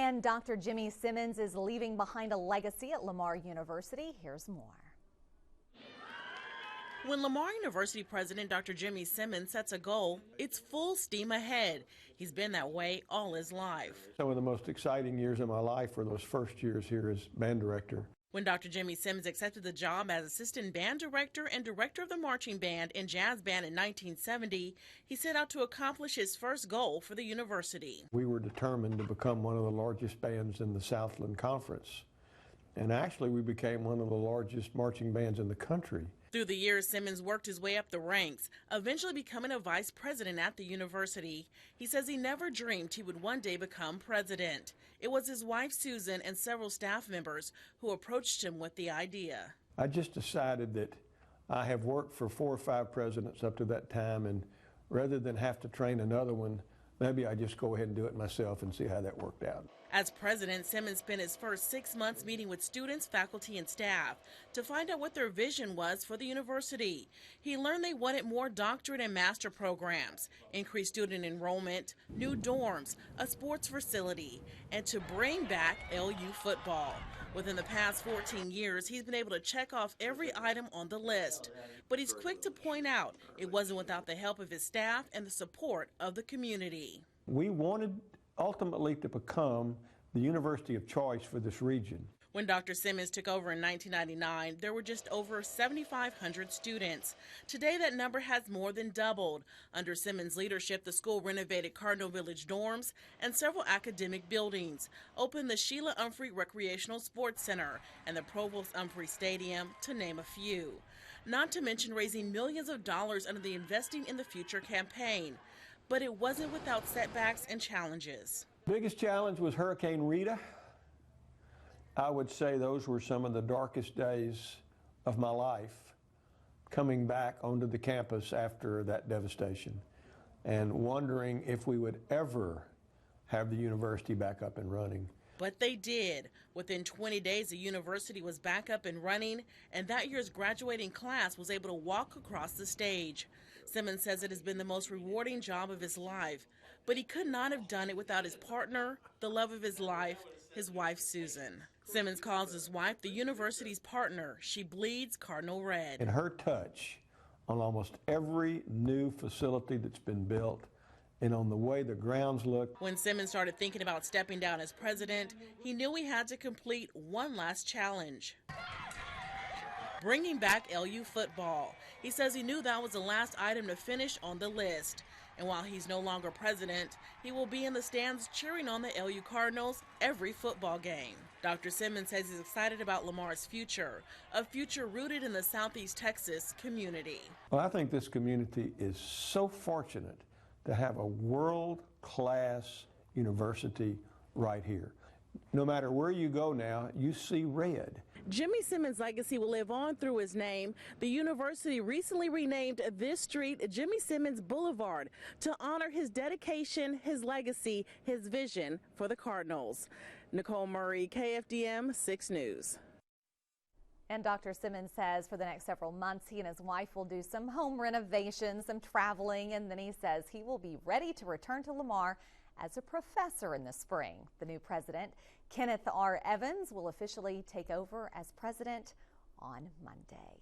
And Dr. Jimmy Simmons is leaving behind a legacy at Lamar University. Here's more. When Lamar University President Dr. Jimmy Simmons sets a goal, it's full steam ahead. He's been that way all his life. Some of the most exciting years of my life were those first years here as band director. When Dr. Jimmy Simmons accepted the job as assistant band director and director of the marching band and jazz band in 1970, he set out to accomplish his first goal for the university. We were determined to become one of the largest bands in the Southland Conference. And actually, we became one of the largest marching bands in the country. Through the years, Simmons worked his way up the ranks, eventually becoming a vice president at the university. He says he never dreamed he would one day become president. It was his wife, Susan, and several staff members who approached him with the idea. I just decided that I have worked for 4 or 5 presidents up to that time, and rather than have to train another one, maybe I just go ahead and do it myself and see how that worked out. As president, Simmons spent his first 6 months meeting with students, faculty, and staff to find out what their vision was for the university. He learned they wanted more doctorate and master programs, increased student enrollment, new dorms, a sports facility, and to bring back LU football. Within the past 14 years, he's been able to check off every item on the list. But he's quick to point out it wasn't without the help of his staff and the support of the community. We wanted ultimately to become the university of choice for this region. When Dr. Simmons took over in 1999, there were just over 7,500 students. Today, that number has more than doubled. Under Simmons' leadership, the school renovated Cardinal Village dorms and several academic buildings, opened the Sheila Umphrey Recreational Sports Center and the Provost Umphrey Stadium, to name a few. Not to mention raising millions of dollars under the Investing in the Future campaign. But it wasn't without setbacks and challenges. Biggest challenge was Hurricane Rita. I would say those were some of the darkest days of my life, coming back onto the campus after that devastation and wondering if we would ever have the university back up and running. But they did. Within 20 days, the university was back up and running, and that year's graduating class was able to walk across the stage. Simmons says it has been the most rewarding job of his life, but he could not have done it without his partner, the love of his life, his wife, Susan. Simmons calls his wife the university's partner. She bleeds Cardinal red. And her touch on almost every new facility that's been built and on the way the grounds look. When Simmons started thinking about stepping down as president, he knew he had to complete one last challenge: bringing back LU football. He says he knew that was the last item to finish on the list. And while he's no longer president, he will be in the stands cheering on the LU Cardinals every football game. Dr. Simmons says he's excited about Lamar's future, a future rooted in the Southeast Texas community. Well, I think this community is so fortunate to have a world-class university right here. No matter where you go now, you see red. Jimmy Simmons' legacy will live on through his name. The university recently renamed this street Jimmy Simmons Boulevard to honor his dedication, his legacy, his vision for the Cardinals. Nicole Murray, KFDM 6 News. And Dr. Simmons says for the next several months, he and his wife will do some home renovations, some traveling, and then he says he will be ready to return to Lamar as a professor in the spring. The new president, Kenneth R. Evans, will officially take over as president on Monday.